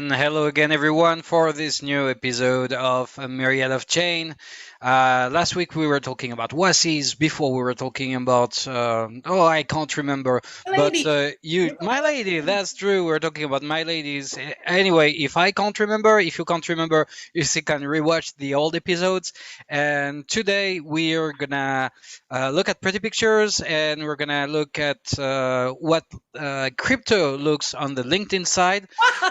and hello again, everyone, for this new episode of Myriad of Chain. Last week we were talking about WASIs. Before we were talking about I can't remember, but Lady. My Lady. That's true. We're talking about My Ladies. Anyway, if I can't remember, if you can't remember, you can rewatch the old episodes. And today we are gonna look at pretty pictures, and we're gonna look at what crypto looks on the LinkedIn side.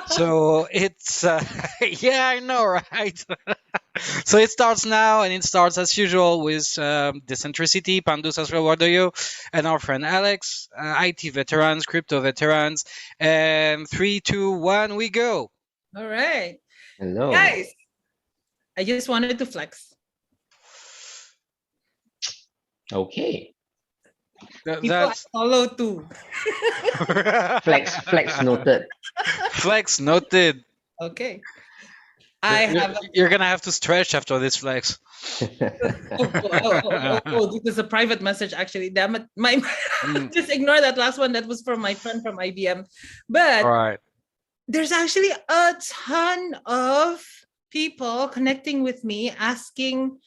So it's yeah, I know, right? So it starts now, and it starts as usual with Decentricity, Pandus as well, you, and our friend Alex, IT veterans, crypto veterans, and 3, 2, 1, we go. All right. Hello. Guys, I just wanted to flex. Okay. People I follow too. Flex noted. Flex noted. Okay. You're gonna have to stretch after this flex. This is a private message actually. Damn it. Just ignore that last one. That was from my friend from IBM. But All right. There's actually a ton of people connecting with me asking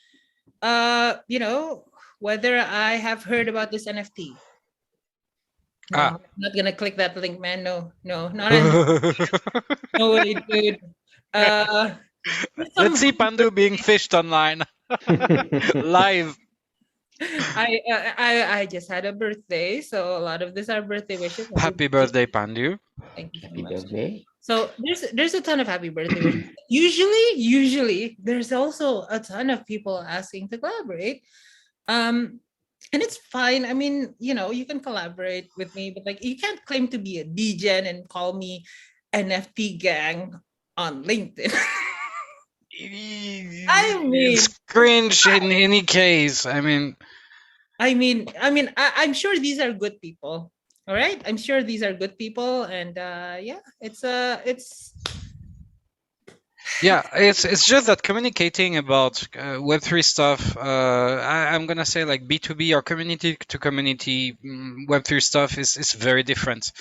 whether I have heard about this NFT. No, I'm not gonna click that link, man. No, not no way, dude. Let's see Pandu being fished online live. I just had a birthday, so a lot of these are birthday wishes. Happy birthday, Pandu. Thank you so Happy much. birthday. So there's a ton of happy birthday wishes. Usually there's also a ton of people asking to collaborate. And it's fine. I mean, you can collaborate with me, but like you can't claim to be a degen and call me NFT gang on LinkedIn. I mean, it's cringe in any case. I'm sure these are good people. All right, I'm sure these are good people, and it's just that communicating about Web3 stuff, I'm gonna say like B2B or community to community Web3 stuff is very different.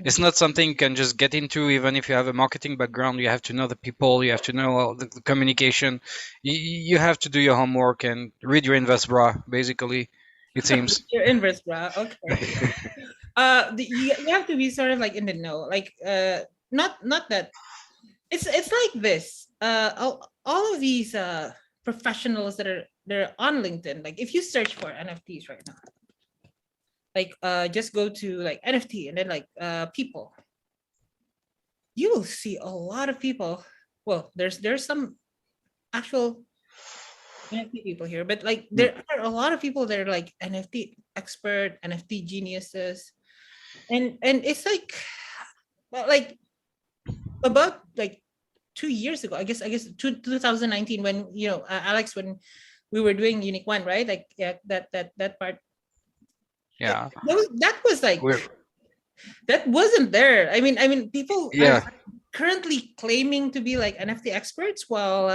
It's not something you can just get into. Even if you have a marketing background, you have to know the people, you have to know the communication, you have to do your homework and read your invest bra, basically, it seems. Your invest bra, okay. You have to be sort of like in the know, like not that. It's like this. All of these professionals they're on LinkedIn. Like if you search for NFTs right now, like just go to like NFT and then like people. You will see a lot of people. Well, there's some actual NFT people here, but like there are a lot of people that are like NFT expert, NFT geniuses, and it's like, well, like about like 2 years ago, I guess 2019 when Alex, when we were doing Unique One, right? Like that part. Yeah. That was like that wasn't there. I mean people are currently claiming to be like NFT experts, while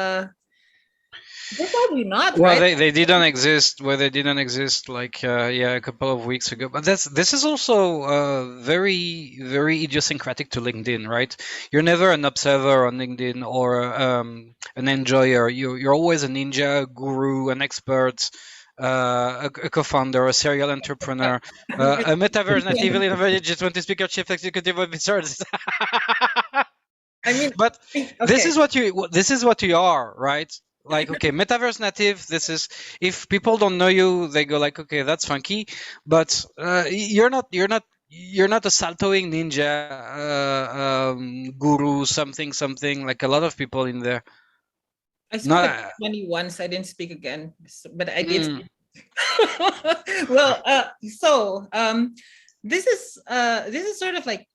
they're probably not. Well, right? they didn't exist. Well, they didn't exist like a couple of weeks ago. But this is also very very idiosyncratic to LinkedIn, right? You're never an observer on LinkedIn or an enjoyer. You're always a ninja, a guru, an expert, a co-founder, a serial entrepreneur, a metaverse native innovative G20 speaker, chief executive officer. I mean, but okay. this is what you are, right? Like, okay, metaverse native, this is, if people don't know you, they go like, okay, that's funky, but you're not a saltoing ninja guru, something like a lot of people in there. I spoke at 20 once. I didn't speak again, but I did. Well, this is sort of like,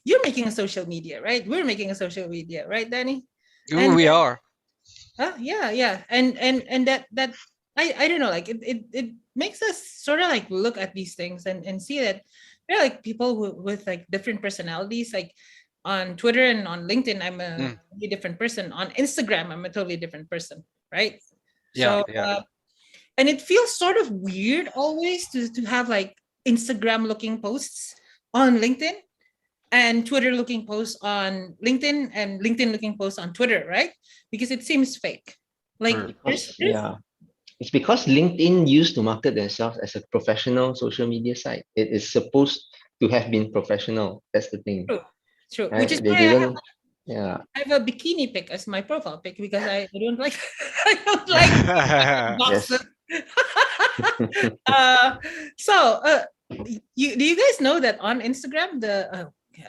you're making a social media, right? We're making a social media, right, Danny? We are. Yeah, and that I don't know, like it makes us sort of like look at these things and see that there are like people with like different personalities. Like on Twitter and on LinkedIn, I'm a totally different person. On Instagram, I'm a totally different person, right? Yeah. And it feels sort of weird always to have like Instagram looking posts on LinkedIn. and Twitter looking posts on LinkedIn and LinkedIn looking posts on Twitter, right? Because it seems fake. Like Because, yeah, it's because LinkedIn used to market themselves as a professional social media site. It is supposed to have been professional. That's the thing, true, which is right? They why didn't. Yeah. I have a bikini pic as my profile pic because I don't like I don't like boxes. Yes. uh, so do you guys know that on Instagram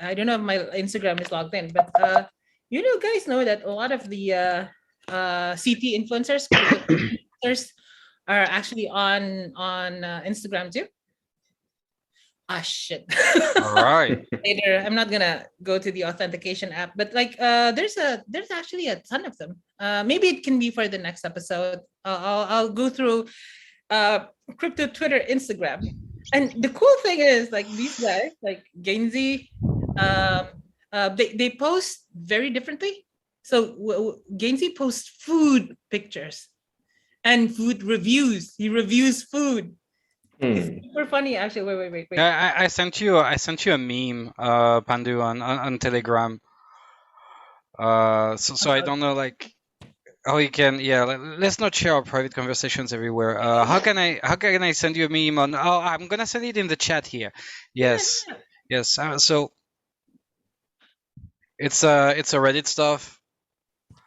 I don't know if my Instagram is logged in, but guys know that a lot of the CT influencers, influencers are actually on Instagram too. Ah, shit. All right. Later, I'm not gonna go to the authentication app, but like there's actually a ton of them. Maybe it can be for the next episode. I'll go through crypto Twitter, Instagram. And the cool thing is like these guys like Gainsey, they post very differently. So Gainsey posts food pictures and food reviews. He reviews food. It's super funny actually. Wait. Yeah, I sent you a meme, Pandu, on Telegram. So I don't know like how you can. Yeah, let's not share our private conversations everywhere. How can I send you a meme on? Oh, I'm gonna send it in the chat here. Yes, yes. So it's a Reddit stuff.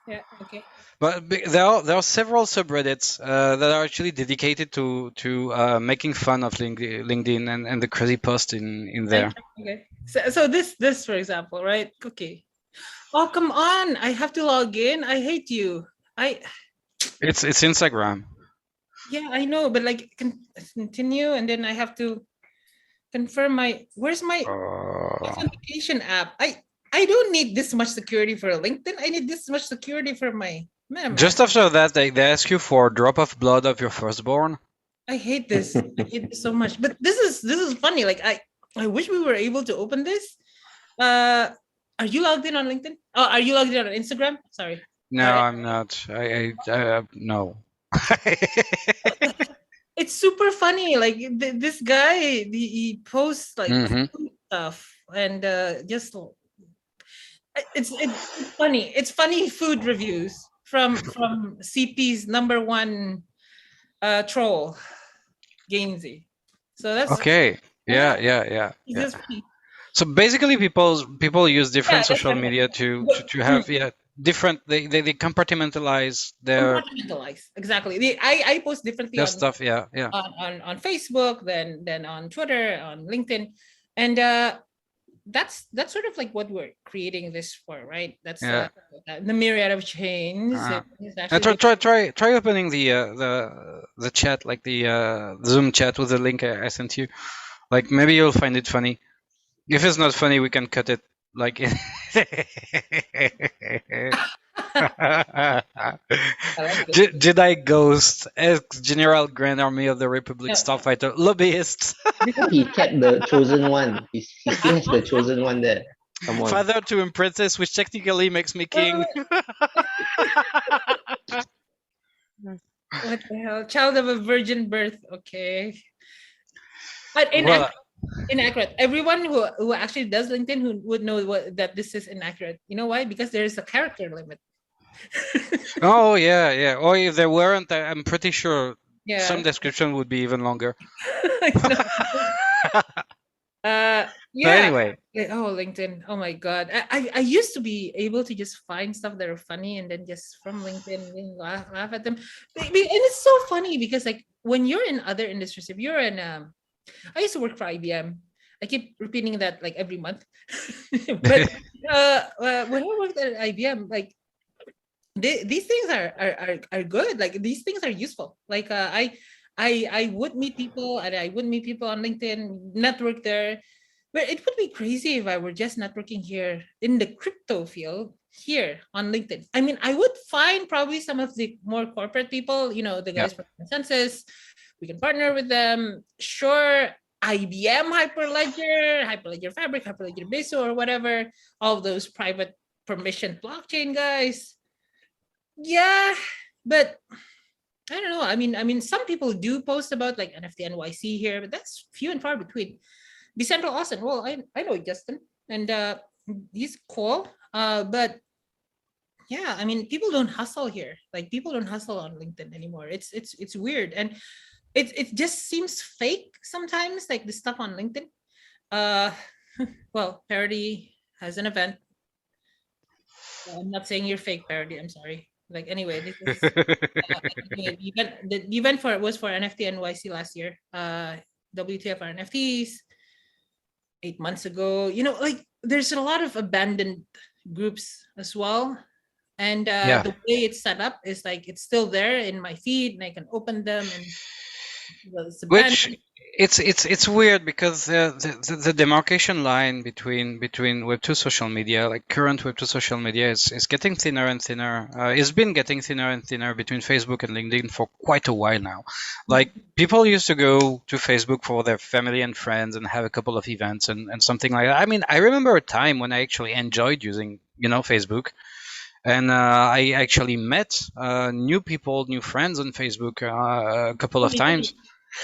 Yeah. Okay. But there are several subreddits that are actually dedicated to making fun of LinkedIn and the crazy post in there. Okay. So this for example, right? Okay. Oh, come on. I have to log in. I hate you. It's Instagram. Yeah, I know, but like continue and then I have to confirm where's my authentication app? I don't need this much security for LinkedIn. I need this much security for my Just after that, they ask you for a drop of blood of your firstborn. I hate this. I hate this so much. But this is funny. Like I wish we were able to open this. Are you logged in on LinkedIn? Oh, are you logged in on Instagram? Sorry. No, I'm not. I no. It's super funny. Like this guy, he posts like stuff and just it's funny. It's funny food reviews from CP's number one troll, Gainsey. So that's okay. Yeah. Just So basically, people use different that's social media to have different. They compartmentalize their exactly. I post differently on stuff. Yeah. on Facebook than on Twitter, on LinkedIn, and that's sort of like what we're creating this for, right? That's the Myriad of Chains. Try opening the chat, like the Zoom chat with the link I sent you. Like maybe you'll find it funny. If it's not funny, we can cut it. Like, Jedi Ghost, ex-General Grand Army of the Republic Starfighter, lobbyist. He kept the chosen one. He still has the chosen one there. Come on. Father to a princess, which technically makes me king. What the hell? Child of a virgin birth. Okay. But inaccurate. Everyone who actually does LinkedIn who would know that this is inaccurate. You know why? Because there is a character limit. Oh yeah. Or if there weren't, I'm pretty sure some description would be even longer. Yeah. Anyway. Oh, LinkedIn. Oh my God. I used to be able to just find stuff that are funny and then just from LinkedIn laugh at them. And it's so funny because like when you're in other industries, if you're in I used to work for IBM. I keep repeating that like every month. But when I worked at IBM, like these things are good. Like these things are useful. Like I would meet people and I would meet people on LinkedIn, network there. But it would be crazy if I were just networking here in the crypto field here on LinkedIn. I mean, I would find probably some of the more corporate people, the guys from Consensus. We can partner with them. Sure, IBM Hyperledger Fabric, Hyperledger Beso, or whatever. All of those private permission blockchain guys. Yeah, but I don't know. I mean, some people do post about like NFT NYC here, but that's few and far between. Decentral Austin. Well, I know Justin. and he's cool. But yeah, I mean, people don't hustle here. Like people don't hustle on LinkedIn anymore. It's weird, and it just seems fake sometimes. Like the stuff on LinkedIn. Uh, well, Parody has an event. I'm not saying you're fake, Parody. I'm sorry. Like anyway, this is the event. The event for it was for NFT NYC last year. WTF are NFTs 8 months ago. You know, like there's a lot of abandoned groups as well. And Yeah. the way it's set up is like it's still there in my feed, and I can open them, and well, it's Which abandoned. it's weird because the demarcation line between Web2 social media, like current Web2 social media, is getting thinner and thinner. It's been getting thinner and thinner between Facebook and LinkedIn for quite a while now. Like people used to go to Facebook for their family and friends and have a couple of events and something like that. I mean, I remember a time when I actually enjoyed using, Facebook. And I actually met new people, new friends on Facebook a couple Oh, of me too. times.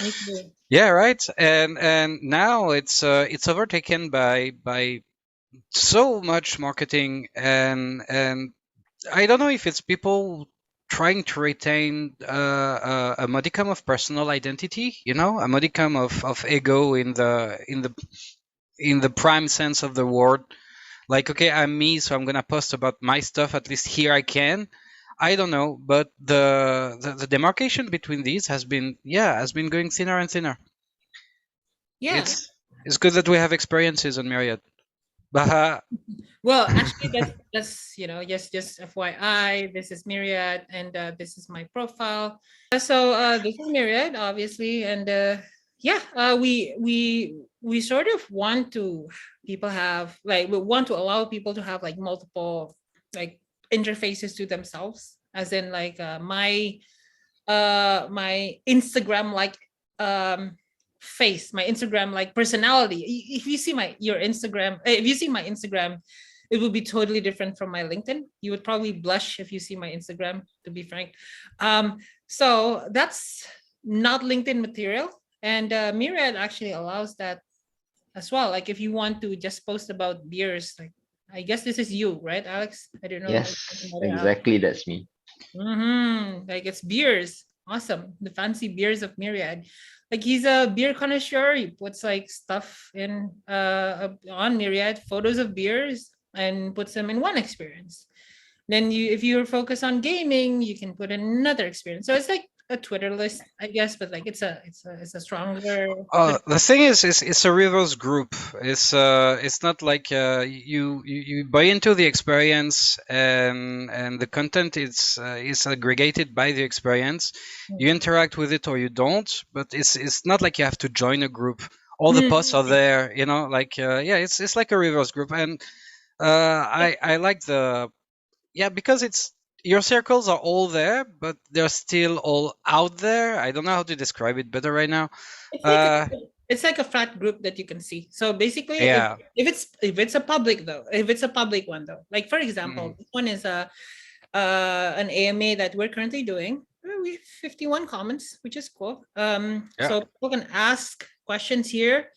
Me too. Yeah, right. And now it's overtaken by so much marketing and I don't know if it's people trying to retain a modicum of personal identity, a modicum of ego in the prime sense of the word. Like, okay, I'm me, so I'm gonna post about my stuff. At least here I can. I don't know, but the demarcation between these has been going thinner and thinner. Yeah. It's good that we have experiences on Myriad. But Well, actually, that's just FYI. This is Myriad, and this is my profile. So this is Myriad, obviously, and yeah, we sort of want to people have like we want to allow people to have like multiple like interfaces to themselves, as in like my Instagram like face, my Instagram like personality. If you see my Instagram, it would be totally different from my LinkedIn. You would probably blush if you see my Instagram, to be frank. So that's not LinkedIn material. And Myriad actually allows that as well. Like if you want to just post about beers, like I guess this is you, right, Alex? I don't know. Yes, Another Alex. exactly. That's me. Like it's beers. Awesome. The fancy beers of Myriad. Like he's a beer connoisseur. He puts like stuff in on Myriad, photos of beers, and puts them in one experience. Then if you're focused on gaming, you can put in another experience. So it's like a Twitter list, I guess, but like it's a stronger. the thing is, it's a reverse group. It's not like you buy into the experience and the content is aggregated by the experience. You interact with it or you don't, but it's not like you have to join a group. All the posts are there, like yeah, it's like a reverse group, and I like because it's your circles are all there, but they're still all out there. I don't know how to describe it better right now. It's like Uh, it's like a flat group that you can see. So basically, yeah. if it's a public though, if it's a public one though, like for example, Mm. this one is a an AMA that we're currently doing. We have 51 comments, which is cool. Yeah. So people can ask questions here.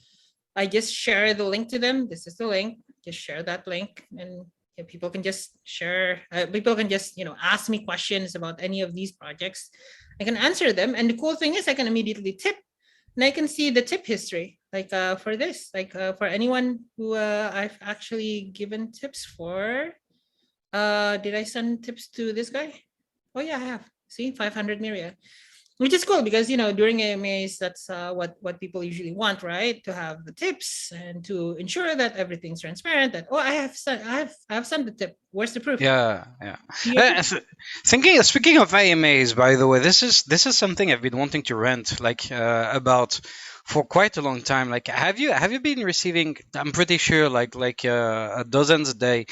I just share the link to them. This is the link. Just share that link, and people can just share. People can just ask me questions about any of these projects. I can answer them, and the cool thing is I can immediately tip, and I can see the tip history. Like for this, like for anyone who I've actually given tips for. Did I send tips to this guy? Oh yeah, I have. See, 500 Myriad, which is cool because during AMAs that's what people usually want, right? To have the tips and to ensure that everything's transparent. That I have sent the tip. Where's the proof? Yeah, yeah. Yeah. Speaking of AMAs, by the way, this is something I've been wanting to rant like about for quite a long time. Like, have you been receiving? I'm pretty sure like dozens a day,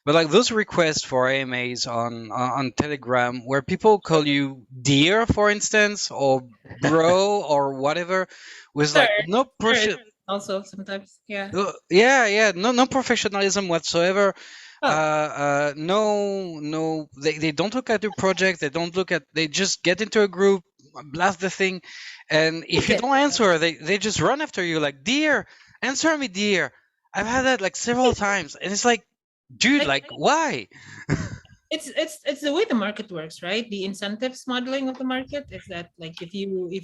but like those requests for AMAs on Telegram where people call you dear, for instance, or bro or whatever, with Sir, like no sir, also sometimes, yeah. yeah, no professionalism whatsoever. Oh, No, they don't look at your project. They just get into a group, blast the thing, and if you okay. don't answer, they just run after you like, dear, answer me, dear. I've had that like several times, and it's like, dude, Like like why? it's the way the market works, right? The incentives modeling of the market is that like if you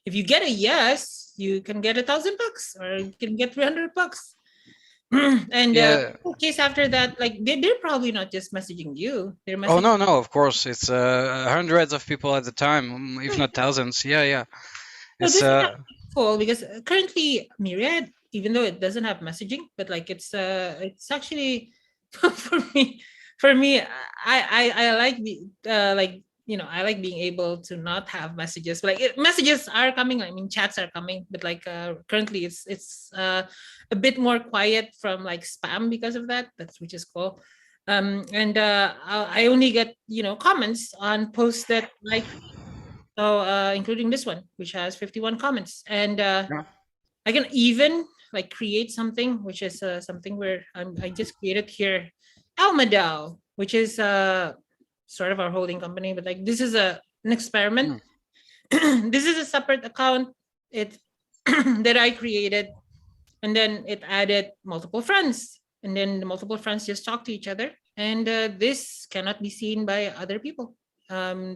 get a yes, you can get $1,000 or you can get $300. And Yeah. in case after that, like they're probably not just messaging you, they're Oh messaging. no, no, of course it's hundreds of people at the time, if not thousands. Yeah, yeah. So It's this is actually cool because currently Myriad, even though it doesn't have messaging, but like it's actually for me I like the like I like being able to not have messages. But like messages are coming. I mean, chats are coming, but like currently it's a bit more quiet from like spam because of that. That's which is cool. And I only get comments on posts that like so, including this one, which has 51 comments. And yeah. I can even like create something, which is something where I just created here, Almadao, which is sort of our holding company, but like this is an experiment. Mm. This is a separate account it that I created, and then it added multiple friends, and then the multiple friends just talk to each other, and this cannot be seen by other people.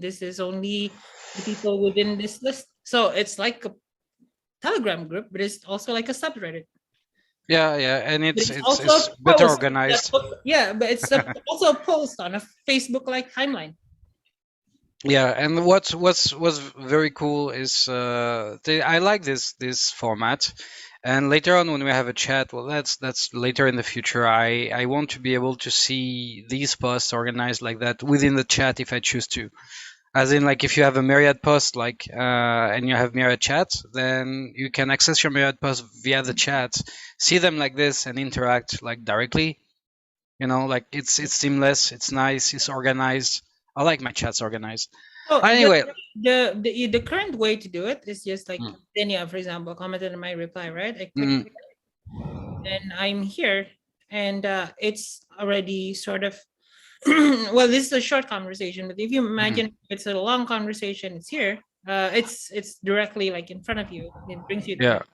This is only the people within this list, so it's like a Telegram group, but it's also like a subreddit. Yeah, yeah, and But it's it's it's also it's a better post that organized. yeah, but it's also a post on a Facebook like timeline. Yeah, and what's very cool is I like this format. And later on, when we have a chat, well, that's later in the future. I want to be able to see these posts organized like that within the chat if I choose to. As in, like if you have a Myriad post, like and you have Myriad chat, then you can access your Myriad post via the chat, see them like this, and interact like directly. Like it's seamless, it's nice, it's organized. I like my chats organized. So Anyway. the current way to do it is just like Mm, Denia, for example, commented on my reply, right? I click mm, and I'm here, and it's already sort of well, this is a short conversation, but if you mm. imagine it's a long conversation, it's here. It's directly like in front of you. It brings you Yeah. there.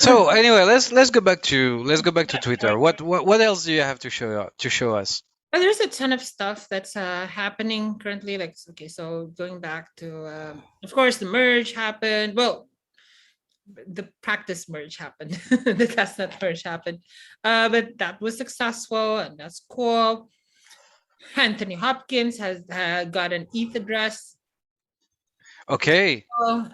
So anyway, let's go back to Twitter. What else do you have to show us? But there's a ton of stuff that's happening currently. Like, okay, so going back to, of course, the merge happened. Well, the practice merge happened. The testnet merge happened, but that was successful, and that's cool. Anthony Hopkins has got an ETH address. Okay.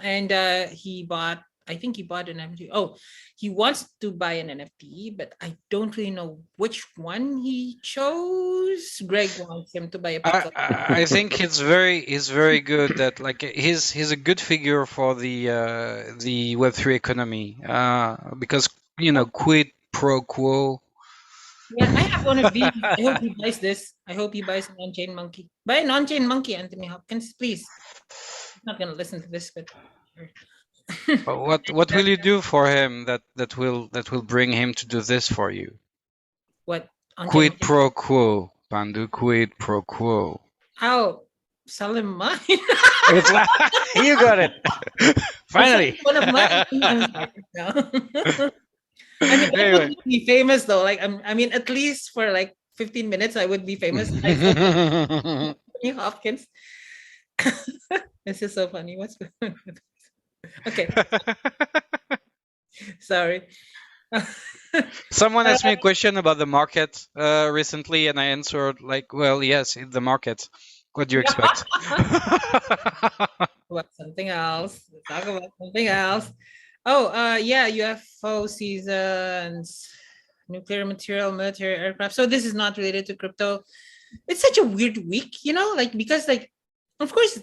And he bought, I think he bought an NFT. Oh, he wants to buy an NFT, but I don't really know which one he chose. Greg wants him to buy a I pickle. I think it's very good that like he's a good figure for the Web3 economy because quid pro quo. Yeah, I have one of these. I hope he buys this. I hope he buys an on-chain monkey. Buy an on-chain monkey, Anthony Hopkins, please. He's not gonna listen to this, but What will you do for him that will bring him to do this for you? what on-chain Quid monkey? pro quo, Pandu. Quid pro quo. I'll sell him mine. It's like, you got it. I'll sell him Finally. one of mine. I'm sorry. No. I mean, I Anyway. would be famous though. Like, I mean, at least for like 15 minutes, I would be famous. I sold Anthony Hopkins. This is so funny. What's okay? Sorry. Someone asked me a question about the market recently, and I answered like, "Well, yes, it's the market. What do you expect?" About something else. Let's talk about something else. Oh, yeah, UFO seasons, nuclear material, military aircraft. So this is not related to crypto. It's such a weird week, like because like, of course,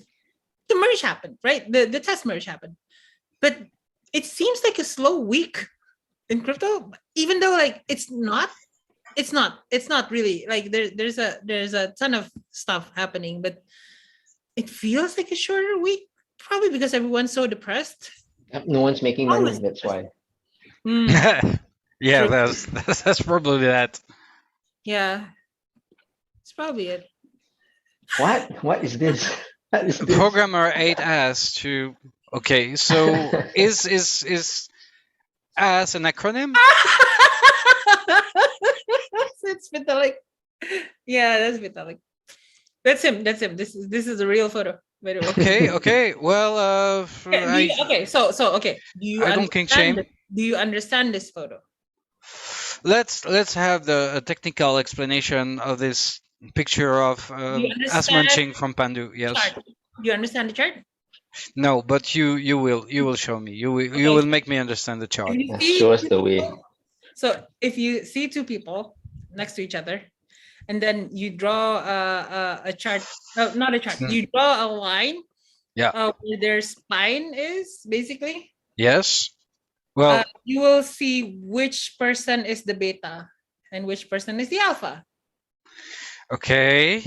the merge happened, right? The test merge happened, but it seems like a slow week in crypto, even though like it's not really like there's a ton of stuff happening, but it feels like a shorter week, probably because everyone's so depressed. No one's making money. Always That's why. Yeah, True. that's probably that. Yeah, it's probably it. What? What is this? What is this? Programmer 8 asked to. Okay, so is as an acronym? It's Vitalik. Yeah, that's Vitalik. That's him. That's him. This is a real photo, by the way. Okay, okay. Well, Okay, okay. Do you I don't kink understand? shame. Do you understand this photo? Let's have the a technical explanation of this picture of Do you ass understand munching from Pandu. Yes. chart? Do you understand the chart? No, but you will show me. You Okay. will make me understand the If chart. you see Show us two the way. people, so if you see two people next to each other, and then you draw a chart, no, not a chart. Hmm. You draw a line. Yeah. Where their spine is basically. Yes. Well, You will see which person is the beta and which person is the alpha. okay.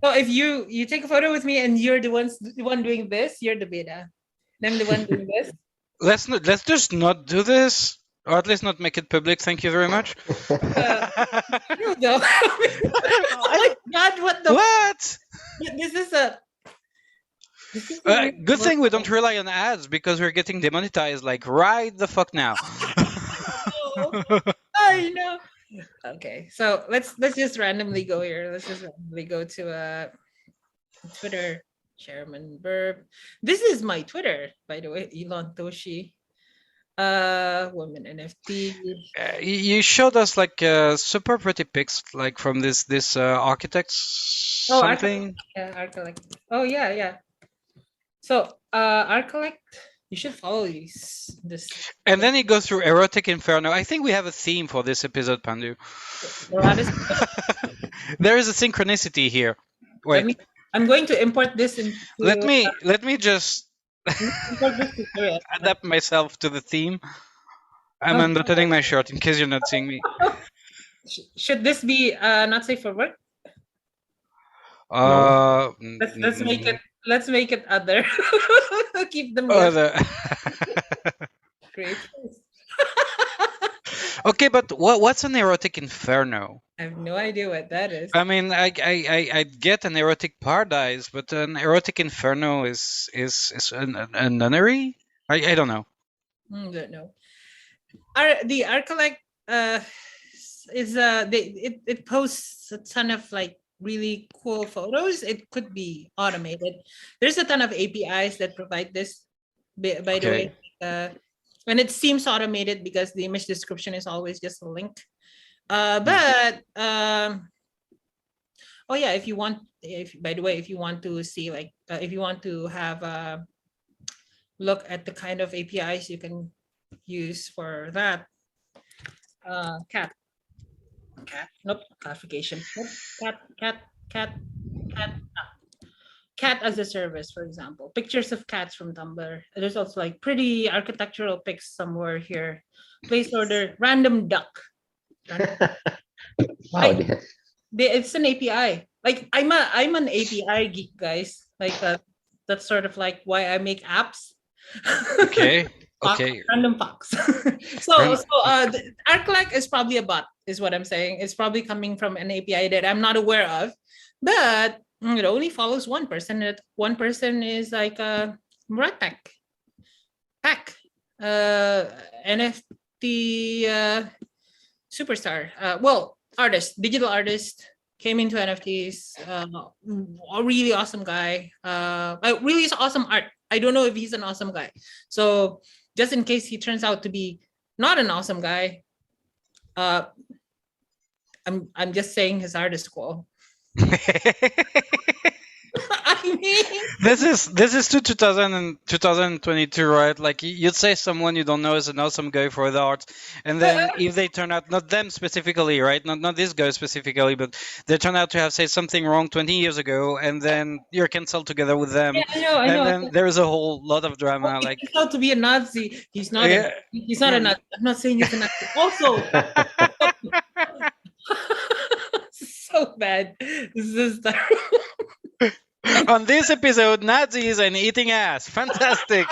So if you take a photo with me and you're the one doing this, you're the beta. And I'm the one doing this. Let's just not do this, or at least not make it public. Thank you very much. Here we go. Oh my god, what the What? this is a real Good thing we don't photo. rely on ads because we're getting demonetized like right the fuck now. I know. Okay, so let's just randomly go here. Let's just randomly go to Twitter. Chairman Burp. This is my Twitter, by the way, Elon Toshi. Woman NFT. You showed us like super pretty pics, like from this architects Oh, something. Arcolect. Oh yeah. So Arcolect, you should follow this. And then it goes through erotic inferno. I think we have a theme for this episode, Pandu. There is a synchronicity here. Wait, I'm going to import this into. let me just import this tutorial. adapt myself to the theme. I'm Oh. unbuttoning my shirt in case you're not seeing me. Should this be not safe for work? Let's make it. Let's make it other. Keep them great. Okay, but what's an erotic inferno? I have no idea what that is. I mean, I get an erotic paradise, but an erotic inferno is a nunnery. I don't know. Don't know. The Arcolect is it posts a ton of like really cool photos. It could be automated. There's a ton of APIs that provide this. By the way, and it seems automated because the image description is always just a link. But oh yeah, if you want, by the way, if you want to see like if you want to have a look at the kind of APIs you can use for that. Cat. Nope. Classification. Nope. Cat as a service, for example. Pictures of cats from Tumblr. There's also like pretty architectural pics somewhere here. Place order. Random duck. Wow, It's an API. Like I'm an API geek, guys. Like that's sort of like why I make apps. Okay. Okay. Random fox. So Arclec is probably a bot, is what I'm saying. It's probably coming from an API that I'm not aware of, but it only follows one person. That one person is like Murat Pack, NFT superstar. Well, artist, digital artist, came into NFTs. A really awesome guy. Really awesome art. I don't know if he's an awesome guy. So just in case he turns out to be not an awesome guy, I'm just saying his art is cool. I mean, this is 2022, right? Like you'd say someone you don't know is an awesome guy for the art, and then if they turn out, not them specifically, right? Not this guy specifically, but they turn out to have said something wrong 20 years ago, and then you're cancelled together with them. Yeah, I know. Then there is a whole lot of drama. Like he's out to be a Nazi. He's not. He's not a Nazi. I'm not saying he's a Nazi. Also, so bad. This is terrible. On this episode, Nazis and eating ass. Fantastic.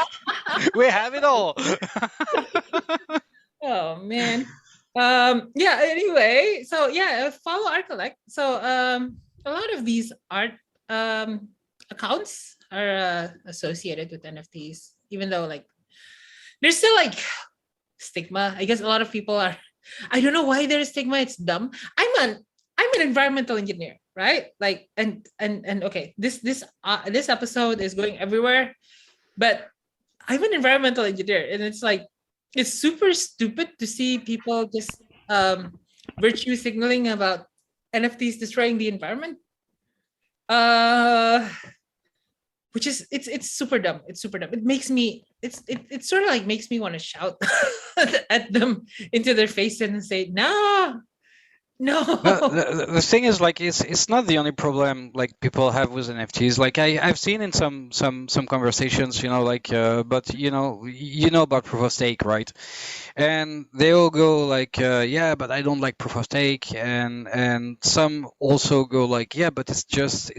We have it all. Oh man. Yeah, anyway, so yeah, follow Arcolect. So a lot of these art accounts are associated with NFTs, even though like there's still like stigma. I guess a lot of people are I don't know why there's stigma. It's dumb. I'm an environmental engineer, right? Like, and okay, this episode is going everywhere, but I'm an environmental engineer, and it's like it's super stupid to see people just virtue signaling about NFTs destroying the environment. Uh, which is it's super dumb. It's super dumb. It makes me it sort of like makes me want to shout at them into their face and say, no, no. The thing is, like, it's not the only problem like people have with NFTs. Like I've seen in some conversations, like, but you know about proof of stake, right? And they all go like, yeah, but I don't like proof of stake, and some also go like, yeah, but it's just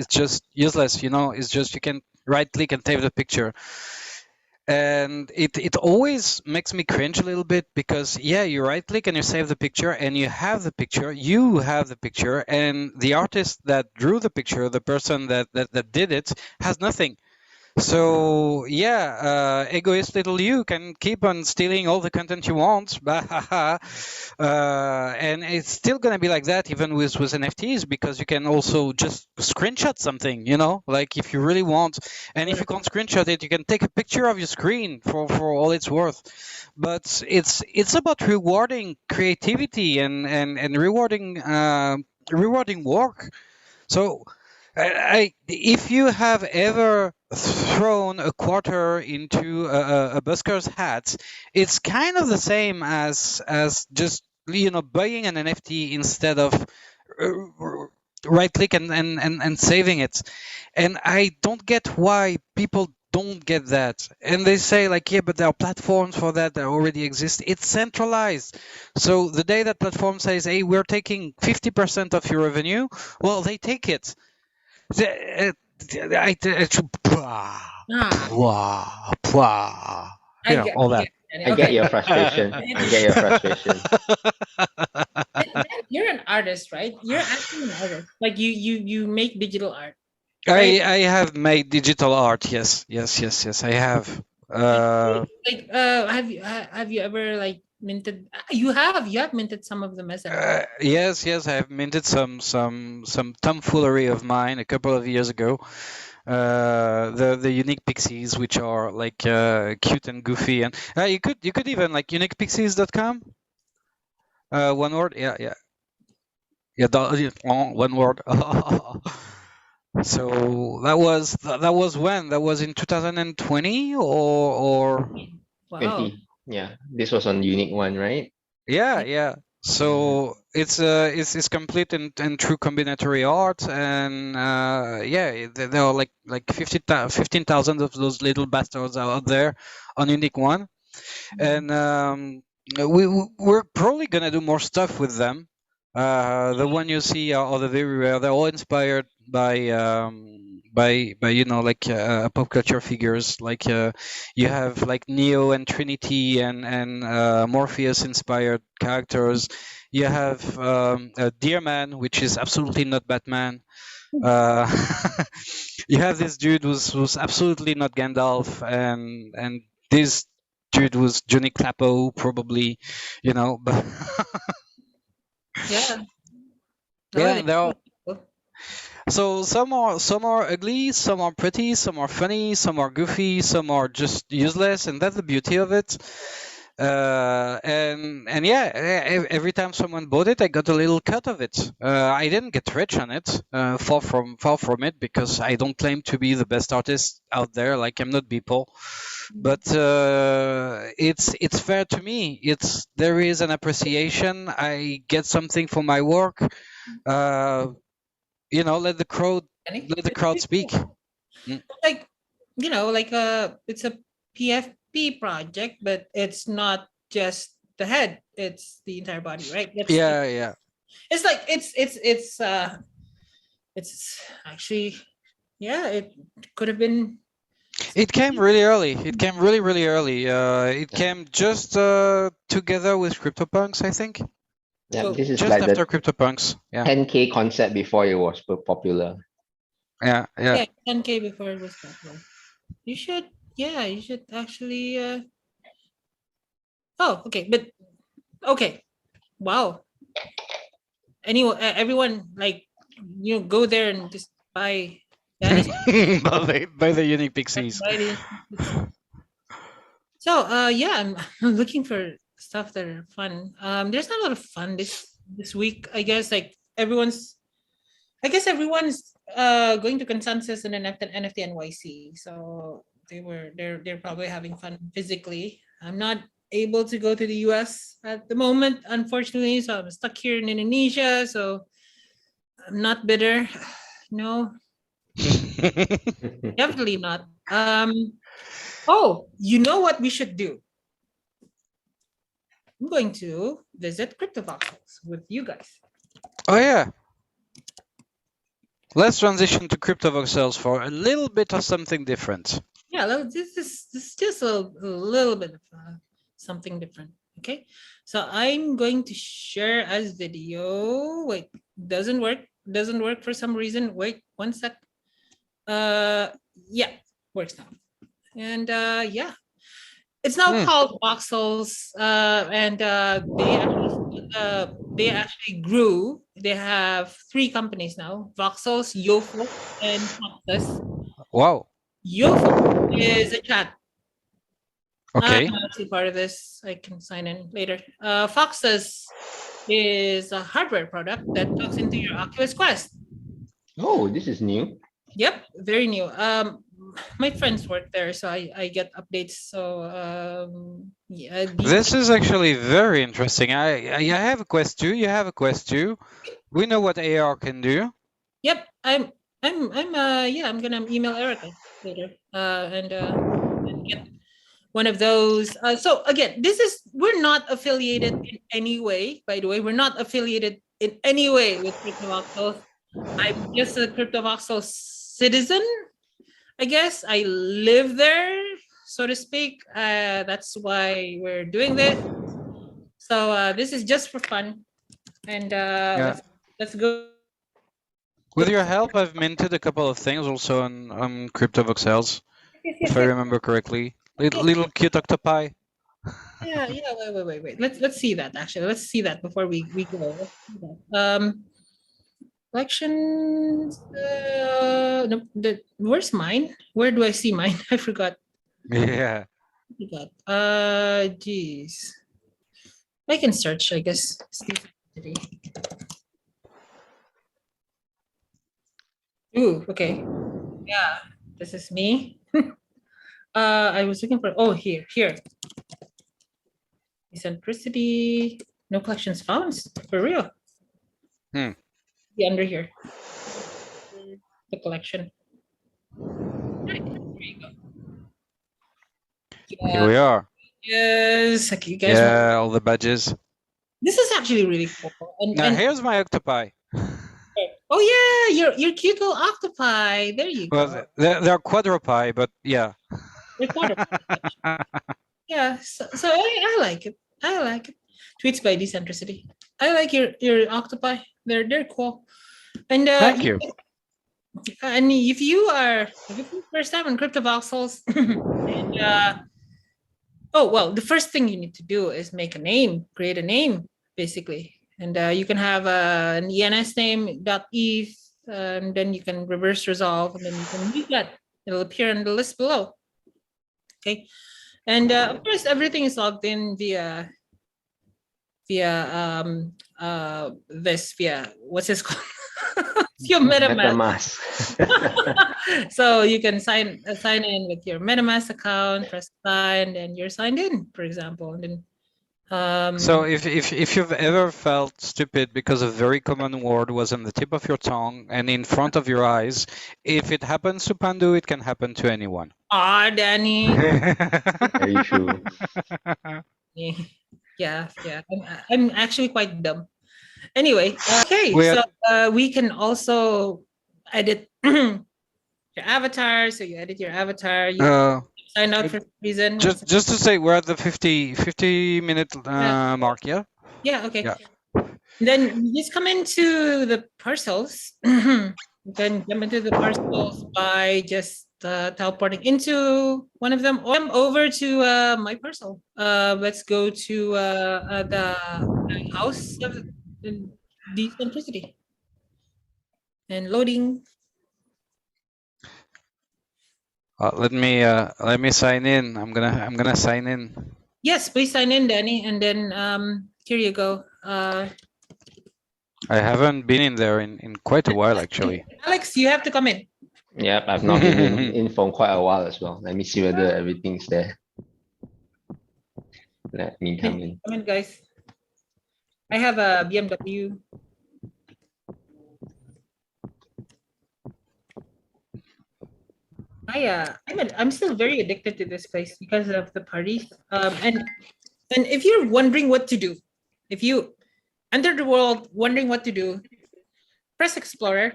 useless, it's just you can right click and save the picture. And it always makes me cringe a little bit because, yeah, you right click and you save the picture and you have the picture, and the artist that drew the picture, the person that did it, has nothing. So yeah, egoist little you can keep on stealing all the content you want, and it's still gonna be like that even with NFTs, because you can also just screenshot something, like if you really want, and if you can't screenshot it, you can take a picture of your screen for all it's worth. But it's about rewarding creativity and rewarding work. So, if you have ever thrown a quarter into a busker's hat, it's kind of the same as just buying an NFT instead of right click and saving it. And I don't get why people don't get that. And they say like, yeah, but there are platforms for that already exist. It's centralized. So the day that platform says, hey, we're taking 50% of your revenue, well, they take it. I get, All I that. get, I get okay. your frustration. I get your frustration. Ben, you're an artist, right? You're actually an artist. Like you make digital art, right? I have made digital art. Yes. I have. Like have you ever like minted? You have minted some of them, isn't it? Yes. I have minted some tomfoolery of mine a couple of years ago. The unique pixies, which are like cute and goofy, and you could even like uniquepixies.com. One word, yeah, one word. So that was when? That was in 2020 or Wow. 20. Yeah, this was on Unique One, right? yeah. So it's complete and true combinatory art, and yeah, there are like 15,000 of those little bastards out there on Unique One, and we're probably gonna do more stuff with them. The one you see are the very rare. They're all inspired by like pop culture figures. Like you have like Neo and Trinity and Morpheus inspired characters. You have Deer Man, which is absolutely not Batman. Uh, you have this dude who's absolutely not Gandalf, and this dude was Johnny Clappo, probably, but Yeah. No, yeah, they're all, so some are ugly, some are pretty, some are funny, some are goofy, some are just useless, and that's the beauty of it. And yeah, every time someone bought it, I got a little cut of it. I didn't get rich on it, far from it, because I don't claim to be the best artist out there. Like, I'm not Beeple, but it's fair to me. There is an appreciation. I get something for my work. Uh, let the crowd speak. Mm. like like it's a PFP project, but it's not just the head; it's the entire body, right? Yeah. It's like it's actually, yeah, it could have been. It came really early. It came really, really early. It Yeah. came just together with CryptoPunks, I think. Yeah, So this is Just like after the CryptoPunks. Yeah. 10K concept before it was popular. Yeah. yeah, 10K before it was popular. You should, yeah, you should actually. Oh, okay, but okay. wow. Anyone, everyone, like, go there and just buy Danny's. By the unique pixies. Buy the So yeah, I'm looking for stuff that are fun. There's not a lot of fun this week. I guess everyone's going to consensus and NFT NYC. So they're probably having fun physically. I'm not able to go to the US at the moment, unfortunately. So I'm stuck here in Indonesia. So I'm not bitter. No, definitely not. Oh, you know what we should do? I'm going to visit CryptoVoxels with you guys. Oh yeah. Let's transition to CryptoVoxels for a little bit of something different. Yeah, this is just a little bit of something different. Okay, so I'm going to share as video. Wait, doesn't work for some reason. Wait 1 sec. Yeah, works now. And yeah, it's now called Voxels, and they actually grew. They have 3 companies now: Voxels, Yofo, and Foxes. Wow. Yofo is a chat. Okay. I'm actually part of this. I can sign in later. Foxes is a hardware product that talks into your Oculus Quest. Oh, this is new. Yep, very new. My friends work there, so I get updates. So yeah, This is actually very interesting. I have a Quest 2. You have a Quest 2. We know what AR can do. Yep, I'm yeah, I'm gonna email Erica later and get one of those. So again, we're not affiliated in any way. By the way, we're not affiliated in any way with CryptoVoxels. I'm just a CryptoVoxel citizen, I guess. I live there, so to speak. That's why we're doing this. So this is just for fun, and let's go. With your help, I've minted a couple of things also on CryptoVoxels, if I remember correctly. Little cute octopi. Yeah. Wait. Let's see that actually. Let's see that before we go. Collections. No, where's mine? Where do I see mine? I forgot. Yeah. Geez. I can search, I guess. Ooh, okay. Yeah, this is me. I was looking for, oh, here. Eccentricity. No collections found, for real. Be under here. The collection. Right, there you go. Here we are. Yes, okay, you guys. Yeah, all the badges. This is actually really cool. Now here's my octopi. Oh yeah, your cute little octopi. There you go. Well, they're quadrupie, but yeah. They're quadrupie. Yeah, so I like it. I like it. Tweets by Decentricity. I like your octopi. They're cool. And thank you. And if you first time on CryptoVoxels, and oh well, the first thing you need to do is make a name, create a name, basically, and you can have an ENS name .eth, and then you can reverse resolve, and then you can use that. It'll appear on the list below. Okay, and of course everything is logged in via what's this called? Your MetaMask. So you can sign in with your MetaMask account, press sign, and you're signed in, for example. And then so if you've ever felt stupid because a very common word was on the tip of your tongue and in front of your eyes, if it happens to Pandu, it can happen to anyone. Ah, Danny. Very true. Yeah. I'm actually quite dumb. Anyway, okay, so we can also edit your avatar. So you edit your avatar. You sign out for some reason. Just to say, we're at the 50-minute mark, yeah? Yeah, okay. Yeah. Then you just come into the parcels. You can jump into the parcels by just teleporting into one of them or over to my parcel. Let's go to the house of decentricity and loading. Let me sign in. I'm gonna sign in. Yes, please sign in, Danny, and then here you go. I haven't been in there in quite a while, actually. Alex, you have to come in. Yep, I've not been in for quite a while as well. Let me see whether everything's there. Let me come in. Come in, guys. I have a BMW. I'm still very addicted to this place because of the parties. And if you're wondering what to do, if you enter the world wondering what to do, press Explorer,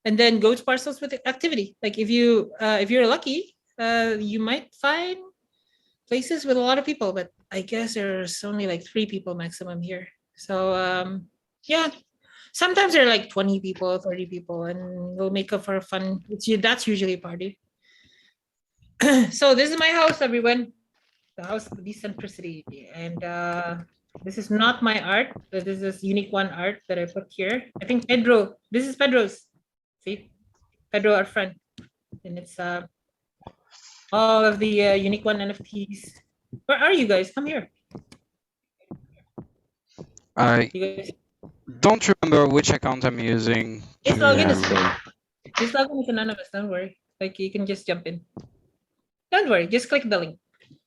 and then go to parcels with activity. Like if you're lucky, you might find places with a lot of people, but I guess there's only like 3 people maximum here. So yeah, sometimes there are like 20 people, 30 people, and we'll make up for a fun. That's usually a party. So this is my house, everyone. The house of decentricity, and this is not my art. This is unique one art that I put here. I think Pedro. This is Pedro's. See, Pedro, our friend, and it's all of the unique one NFTs. Where are you guys? Come here. I You guys. don't remember which account I'm using. Just log in. Yeah. Just log in as anonymous. Don't worry. Like you can just jump in. Don't worry. Just click the link.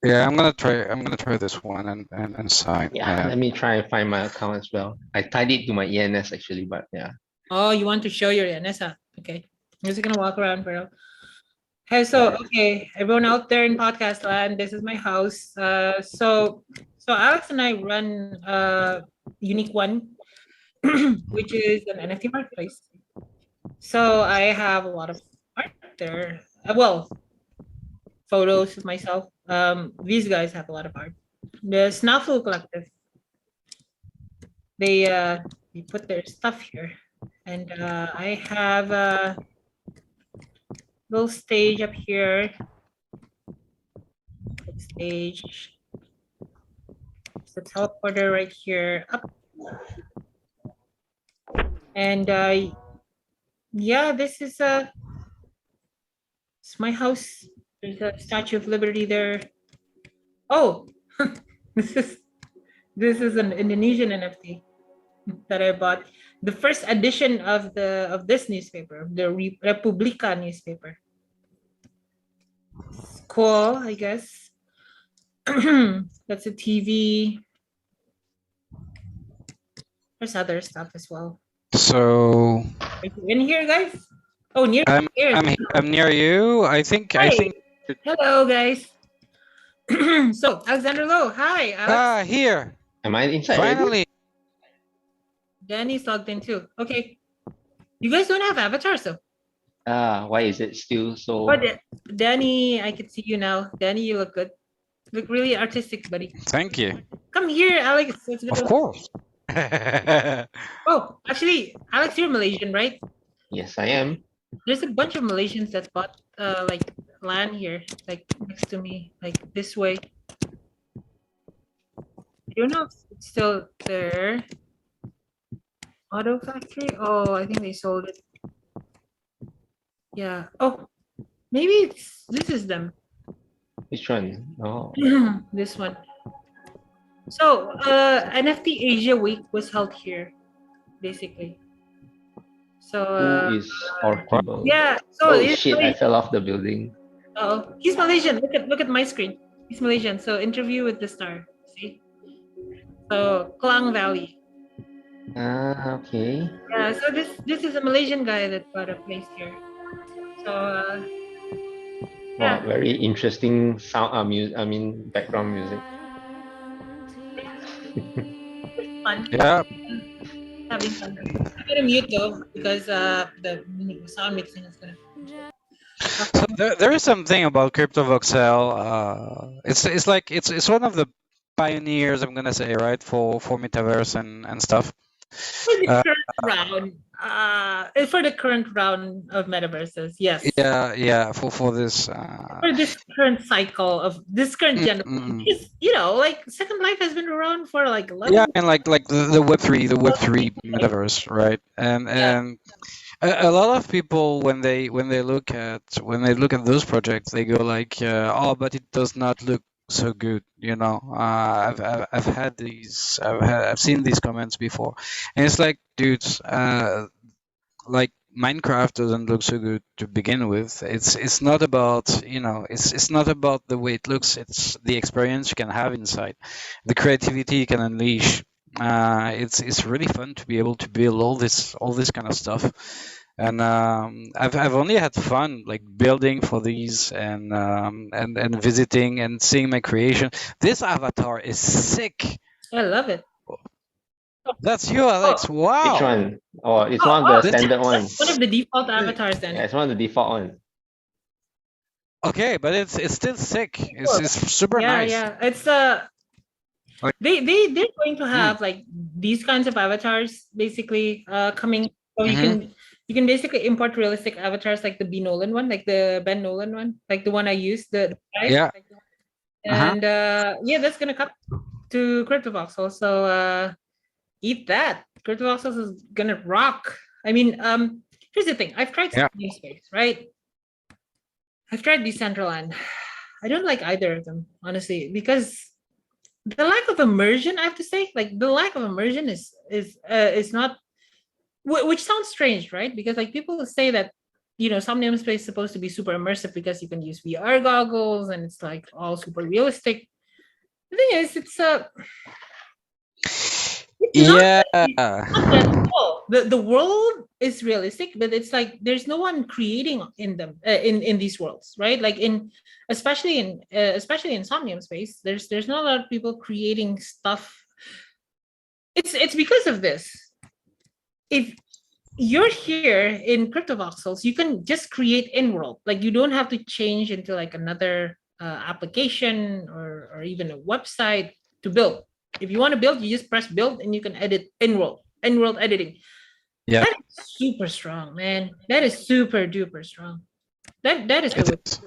Yeah, I'm gonna try this one and sign. Yeah, let me try and find my account as well. I tied it to my ENS actually, but yeah. Oh, you want to show your NSA? Okay. I'm just gonna walk around for a. Hey, so okay, everyone out there in podcast land, this is my house. So Alex and I run Unique One, which is an NFT marketplace. So I have a lot of art there. Well, photos of myself. These guys have a lot of art. The Snafu Collective. They put their stuff here, and I have a little stage up here. Stage. It's the teleporter right here. Up. And yeah, this is it's my house. There's a Statue of Liberty there. Oh, this is an Indonesian NFT that I bought. The first edition of this newspaper, the Republika newspaper. It's cool, I guess. That's a TV. There's other stuff as well. So Are you in here, guys? Oh, near here. I'm near you. I think. Hello, guys. So Alexander Lowe, hi, Alex. Here. Am I inside? Finally. Danny's logged in too. Okay. You guys don't have avatars though. Why is it still so? Oh, Danny, I can see you now. Danny, you look good. You look really artistic, buddy. Thank you. Come here, Alex. Of course. Oh, actually, Alex, you're Malaysian, right? Yes, I am. There's a bunch of Malaysians that bought like land here, like next to me, like this way. I don't know if it's still there. Auto Factory? Oh, I think they sold it. Yeah. Oh, maybe this is them. Which one? Oh. This one. So, NFT Asia Week was held here, basically. So, Who is Orkable? yeah. So oh shit! I fell off the building. Oh, he's Malaysian. Look at my screen. He's Malaysian. So, interview with the star. See. So, Klang Valley. Okay. Yeah. So this is a Malaysian guy that bought a place here. So. Wow, very interesting sound. Background music. Fun. Yeah. Having fun. I'm gonna mute though because the sound mixing is gonna. So there is something about CryptoVoxel. It's like it's one of the pioneers, I'm gonna say, right, for metaverse and stuff. For the Uh, current round, for the current round of metaverses, yes. yeah, for this. For this current cycle of this current Mm, generation, mm. because like Second Life has been around for like Yeah, 11 and like the Web3 years. metaverse, right? And Yeah, a lot of people when they look at those projects, they go like, oh, but it does not look so good, you know. I've had these, I've seen these comments before, and it's like, dudes, like Minecraft doesn't look so good to begin with. It's not about, it's not about the way it looks. It's the experience you can have inside, the creativity you can unleash. It's really fun to be able to build all this kind of stuff. And I've only had fun like building for these and visiting and seeing my creation. This avatar is sick. I love it. That's you, Alex. Oh, Which Wow. one? Oh, it's oh, one of the This standard that's one of ones. the default avatars. Then Yeah, it's one of the default ones. okay, but it's still sick. It's cool. it's super Yeah, nice. yeah. It's Like, they're going to mm, have like these kinds of avatars basically coming. So mm-hmm. you can basically import realistic avatars like the B Nolan one, like the Ben Nolan one, like the one I used, the guy. Yeah. Uh-huh. And yeah, that's gonna come to CryptoVoxel. So eat that. CryptoVoxels is gonna rock. I mean, here's the thing. I've tried Yeah. Space, right? I've tried Decentraland. I don't like either of them, honestly, because the lack of immersion, I have to say, like the lack of immersion is not, which sounds strange, right? Because like people say that some namespace is supposed to be super immersive because you can use VR goggles and it's like all super realistic. The thing is, it's not Yeah. not that at all. The world is realistic, but it's like there's no one creating in them in these worlds, right? Like especially in Somnium space, there's not a lot of people creating stuff. It's because of this. If you're here in CryptoVoxels, you can just create in world. Like you don't have to change into like another application or even a website to build. If you want to build, you just press build and you can edit in world editing. Yeah. That is super strong, man. That is super duper strong. That is the It way. is.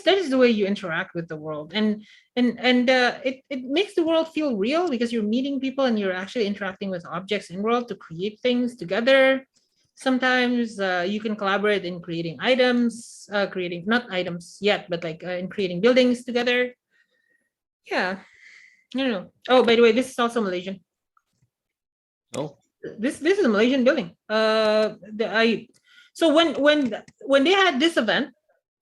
That is the way you interact with the world, and it makes the world feel real because you're meeting people and you're actually interacting with objects in world to create things together. Sometimes you can collaborate in creating items, creating not items yet, but like in creating buildings together. Yeah, I don't know. Oh, by the way, this is also Malaysian. Oh, This is a Malaysian building. So when they had this event,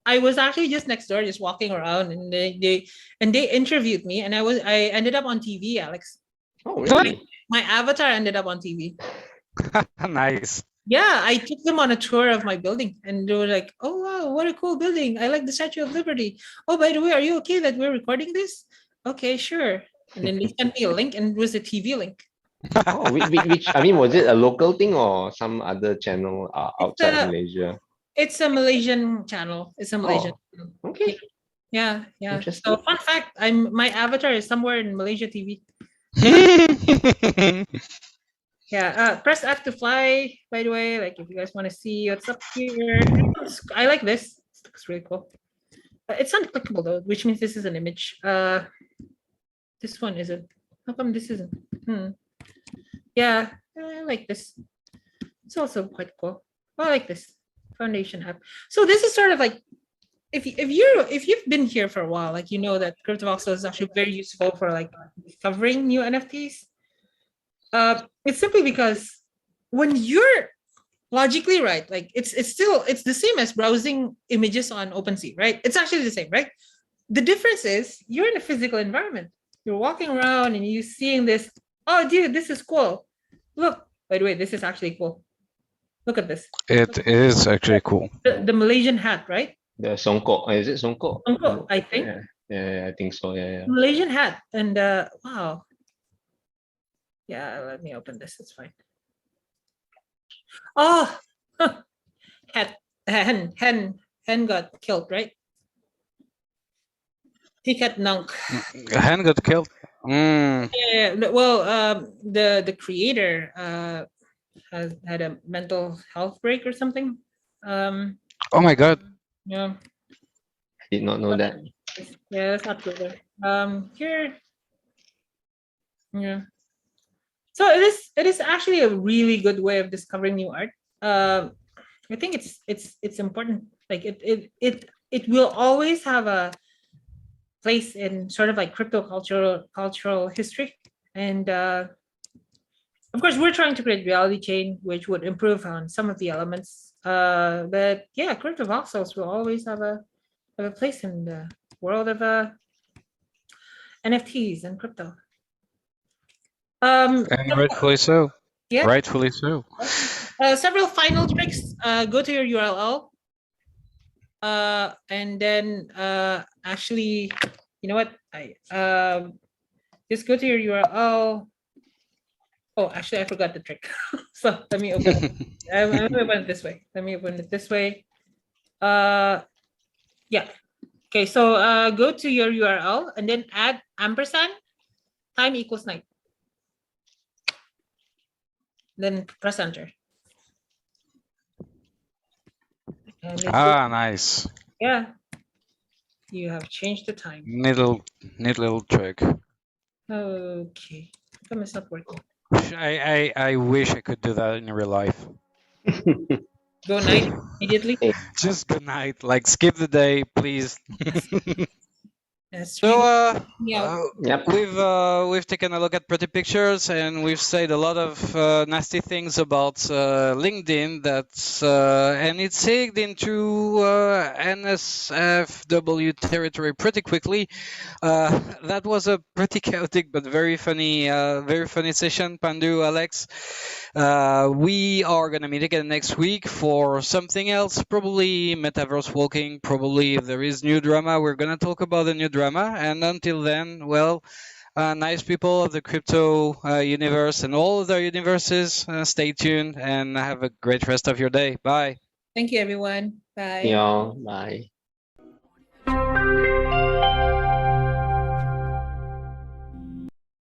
I was actually just next door, just walking around, and they interviewed me, and I ended up on TV, Alex. oh, really? My avatar ended up on TV. Nice. Yeah, I took them on a tour of my building, and they were like, "Oh wow, what a cool building! I like the Statue of Liberty. Oh, by the way, are you okay that we're recording this? Okay, sure." And then they sent me a link, and it was a TV link. Oh, which I mean, was it a local thing or some other channel It's outside of a Malaysia? it's a Malaysian channel. It's a Malaysian. Oh, Channel. okay, Yeah, yeah. So interesting. fun fact, my avatar is somewhere in Malaysia TV. Yeah, press F to fly, by the way, like if you guys want to see what's up here. I like this. This looks really cool. It's unclickable though, which means this is an image. This one isn't. How come this isn't? Yeah, I like this. It's also quite cool. I like this foundation app. So this is sort of like if you've been here for a while, like you know that CryptoVoxel is actually very useful for like discovering new NFTs. It's simply because when you're logically right, like it's the same as browsing images on OpenSea, right? It's actually the same, right? The difference is you're in a physical environment. You're walking around and you're seeing this. Oh, dude, this is cool. Look, by the way, this is actually cool. Look at this. It is actually cool. The Malaysian hat, right? The Songkok, is it Songkok? Songkok, I think. Yeah, I think so. Yeah. Malaysian hat. And wow. Yeah, let me open this. It's fine. Oh, hen got killed, right? He got nunk. Han got killed. Mm. Yeah, well, the creator has had a mental health break or something. Oh my god. Yeah, I did not know that. yeah, that's not good. Here, yeah. So it is actually a really good way of discovering new art. I think it's important. Like it will always have a place in sort of like crypto cultural history, and of course we're trying to create reality chain which would improve on some of the elements. But yeah, crypto voxels will always have a place in the world of NFTs and crypto. And rightfully so. Yeah. Rightfully so. Several final tricks. Go to your URL. And then actually, you know what? I just go to your URL. Oh, actually, I forgot the trick. So let me open it. I'm gonna open it this way. Let me open it this way. Yeah. Okay, so go to your URL and then add ampersand time equals 9. Then press enter. And Nice. yeah, you have changed the time. Neat little trick. Okay, how come it's not working? I wish I could do that in real life. Go night immediately. Just good night. Like skip the day, please. That's So really yeah. Yep. we've taken a look at pretty pictures and we've said a lot of nasty things about LinkedIn. That's and it segued into NSFW territory pretty quickly. That was a pretty chaotic but very funny session, Pandu, Alex. We are gonna meet again next week for something else, probably metaverse walking. Probably if there is new drama, we're gonna talk about the new drama. And until then, well, nice people of the crypto universe and all other universes, stay tuned and have a great rest of your day. Bye. Thank you, everyone. Bye. Y'all, bye.